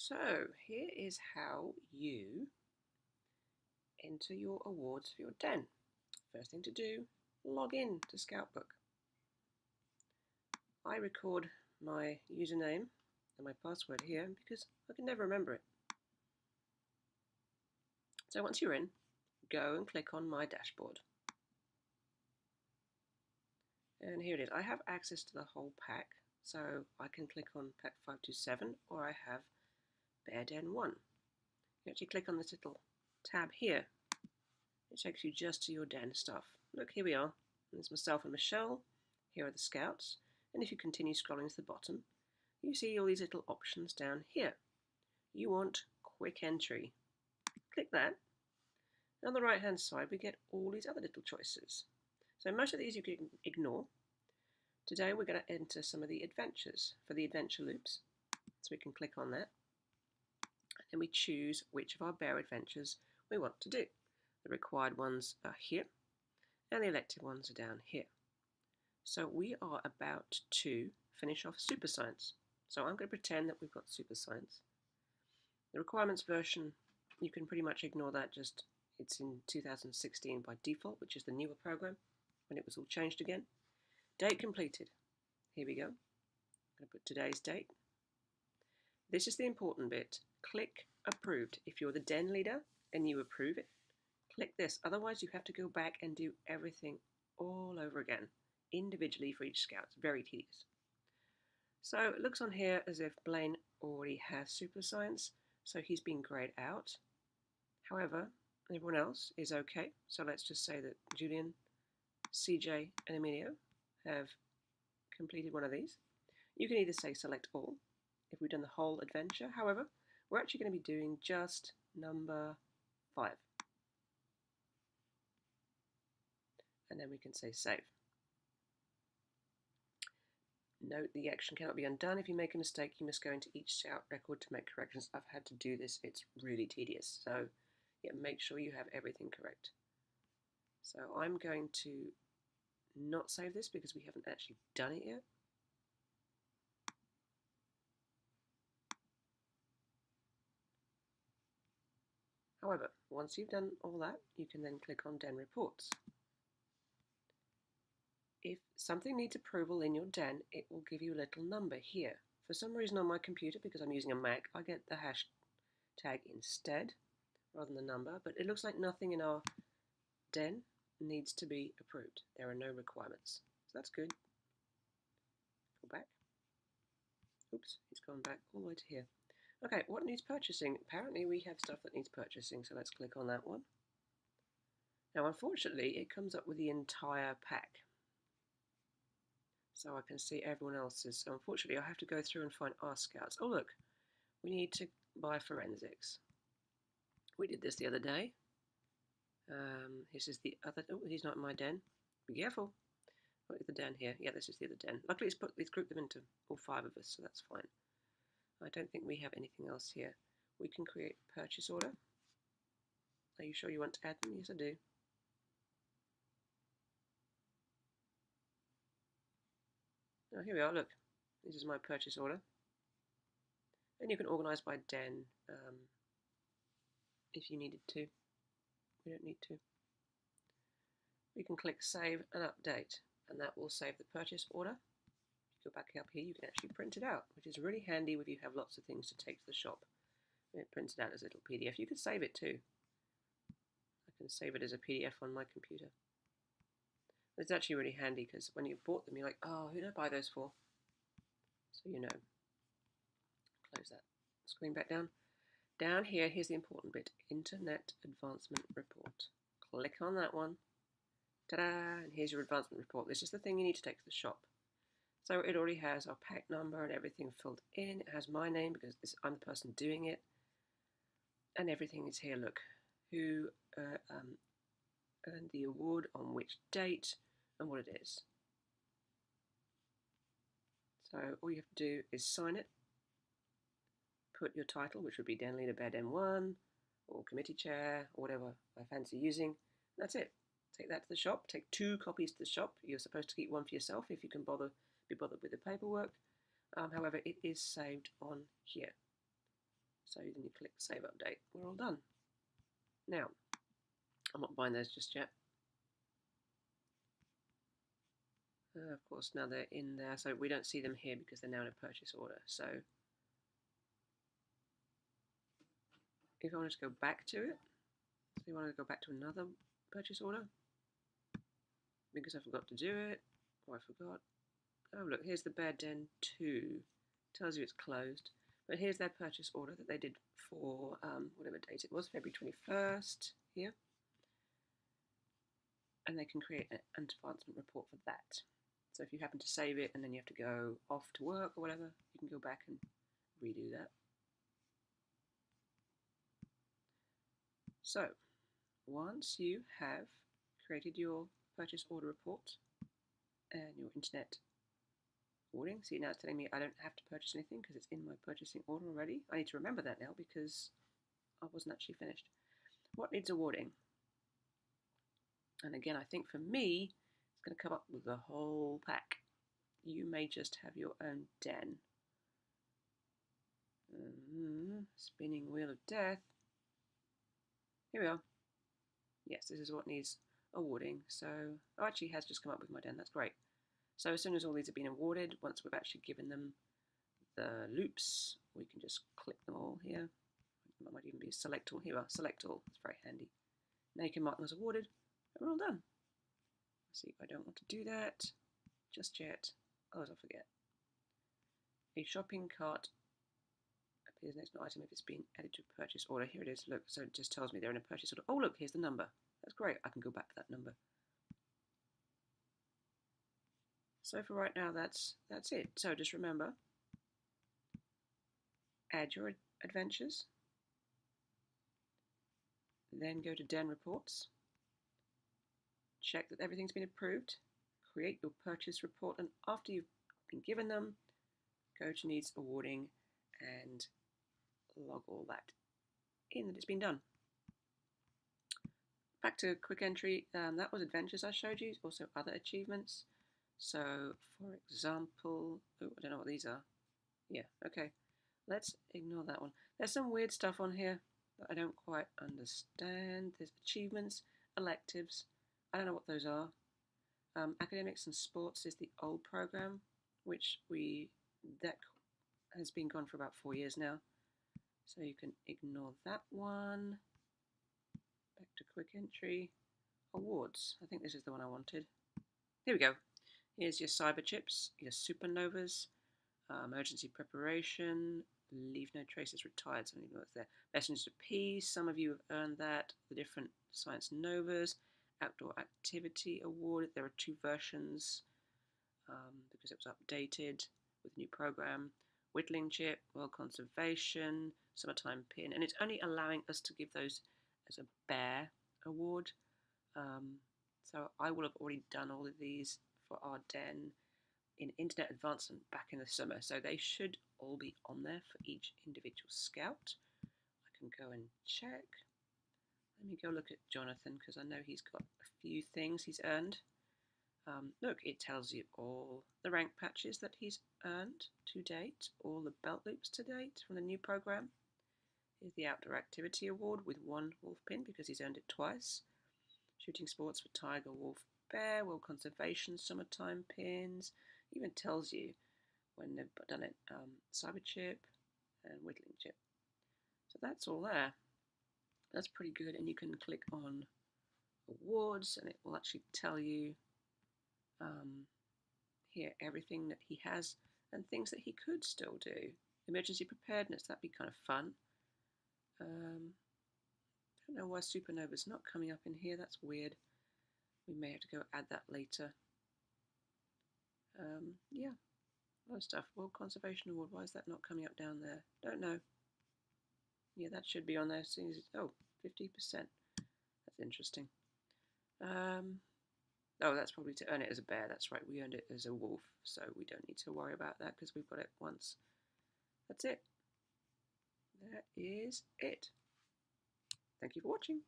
So here is how you enter your awards for your den. First thing to do, log in to ScoutBook. I record my username and my password here because I can never remember it. So once you're in, go and click on my dashboard. And here it is. I have access to the whole pack, so I can click on pack 527 or I have Bear Den 1. You actually click on this little tab here. It takes you just to your den stuff. Look, here we are. There's myself and Michelle. Here are the scouts. And if you continue scrolling to the bottom, you see all these little options down here. You want quick entry. Click that. And on the right hand side, we get all these other little choices. So most of these you can ignore. Today we're going to enter some of the adventures for the adventure loops. So we can click on that. And we choose which of our bear adventures we want to do. The required ones are here, and the elected ones are down here. So we are about to finish off super science. So I'm going to pretend that we've got super science. The requirements version, you can pretty much ignore that, just it's in 2016 by default, which is the newer program, when it was all changed again. Date completed. Here we go. I'm going to put today's date. This is the important bit. Click approved. If you're the den leader and you approve it, click this. Otherwise, you have to go back and do everything all over again, individually for each scout. It's very tedious. So it looks on here as if Blaine already has super science, so he's been grayed out. However, everyone else is okay. So let's just say that Julian, CJ, and Emilio have completed one of these. You can either say select all if we've done the whole adventure. However, we're actually going to be doing just number 5. And then we can say save. Note the action cannot be undone. If you make a mistake, you must go into each scout record to make corrections. I've had to do this. It's really tedious. So yeah, make sure you have everything correct. So I'm going to not save this because we haven't actually done it yet. However, once you've done all that, you can then click on Den Reports. If something needs approval in your den, it will give you a little number here. For some reason on my computer, because I'm using a Mac, I get the hashtag instead, rather than the number, but it looks like nothing in our den needs to be approved. There are no requirements. So that's good. Go back. Oops, it's gone back all the way to here. Okay, what needs purchasing? Apparently we have stuff that needs purchasing, so let's click on that one. Now unfortunately it comes up with the entire pack. So I can see everyone else's. So unfortunately I have to go through and find our scouts. Oh look, we need to buy forensics. We did this the other day. This is the other, oh he's not in my den. Be careful. What is the den here? Yeah, this is the other den. Luckily it's grouped them into all 5 of us, so that's fine. I don't think we have anything else here. We can create a purchase order. Are you sure you want to add them? Yes, I do. Oh, here we are, look. This is my purchase order. And you can organise by den if you needed to. We don't need to. We can click Save and Update, and that will save the purchase order. Go back up here, you can actually print it out, which is really handy if you have lots of things to take to the shop. It prints it out as a little PDF. You can save it too. I can save it as a PDF on my computer. It's actually really handy because when you've bought them, you're like, oh, who did I buy those for? So you know. Close that. Screen back down. Down here, here's the important bit. Internet Advancement Report. Click on that one. Ta-da! And here's your advancement report. This is the thing you need to take to the shop. So it already has our pack number and everything filled in. It has my name because I'm the person doing it. And everything is here, look. Who earned the award, on which date, and what it is. So all you have to do is sign it. Put your title, which would be Den Leader Bear Den 1, or Committee Chair, or whatever I fancy using. That's it. Take that to the shop. Take 2 copies to the shop. You're supposed to keep one for yourself if you can be bothered with the paperwork. However, it is saved on here. So then you click Save Update. We're all done. Now, I'm not buying those just yet. Of course, now they're in there, so we don't see them here because they're now in a purchase order. So if I want to go back to it, so you want to go back to another purchase order because I forgot to do it, or I forgot. Oh look, here's the Bear Den 2. Tells you it's closed. But here's their purchase order that they did for whatever date it was, February 21st here. And they can create an advancement report for that. So if you happen to save it and then you have to go off to work or whatever, you can go back and redo that. So once you have created your purchase order report and your internet ordering, see now it's telling me I don't have to purchase anything because it's in my purchasing order already. I need to remember that now because I wasn't actually finished. What needs awarding? And again, I think for me, it's going to come up with the whole pack. You may just have your own den. Spinning Wheel of Death. Here we are. Yes, this is what needs awarding. So, oh, actually has just come up with my den. That's great. So as soon as all these have been awarded, once we've actually given them the loops, we can just click them all here. That might even be a select all. Here we are, select all. It's very handy. Now you can mark them as awarded, and we're all done. Let's see if I don't want to do that just yet. Otherwise I'll forget. A shopping cart appears next to an item if it's been added to a purchase order. Here it is. Look, so it just tells me they're in a purchase order. Oh, look, here's the number. That's great. I can go back to that number. So for right now, that's it. So just remember, add your adventures, then go to Den Reports, check that everything's been approved, create your purchase report, and after you've been given them, go to Needs Awarding and log all that in that it's been done. Back to quick entry, that was adventures I showed you, also other achievements. So for example, oh, I don't know what these are. Yeah, okay, let's ignore that one. There's some weird stuff on here that I don't quite understand. There's achievements, electives, I don't know what those are. Academics and sports is the old program, which that has been gone for about 4 years now. So you can ignore that one. Back to quick entry. Awards. I think this is the one I wanted. Here we go. Here's your cyber chips, your supernovas, emergency preparation, leave no traces retired. So I don't even know what's there. Messengers of Peace. Some of you have earned that. The different science novas. Outdoor activity award. There are 2 versions because it was updated with a new program. Whittling chip, world conservation, summertime pin, and it's only allowing us to give those as a bear award. So I will have already done all of these for our den in Internet Advancement back in the summer. So they should all be on there for each individual scout. I can go and check. Let me go look at Jonathan because I know he's got a few things he's earned. Look, it tells you all the rank patches that he's earned to date, all the belt loops to date from the new program. Here's the Outdoor Activity Award with 1 wolf pin because he's earned it twice. Shooting sports for tiger, wolf, bear, world conservation, summertime pins. Even tells you when they've done it. Cyber chip and whittling chip. So that's all there. That's pretty good, and you can click on awards and it will actually tell you here everything that he has and things that he could still do. Emergency preparedness, that'd be kind of fun. Don't know why supernova's not coming up in here, that's weird. We may have to go add that later. Yeah, a lot of stuff. World Conservation Award, why is that not coming up down there? Don't know. Yeah, that should be on there as soon as it's, oh, 50%. That's interesting. Oh, that's probably to earn it as a bear. That's right, we earned it as a wolf, so we don't need to worry about that because we've got it once. That's it. That is it. Thank you for watching.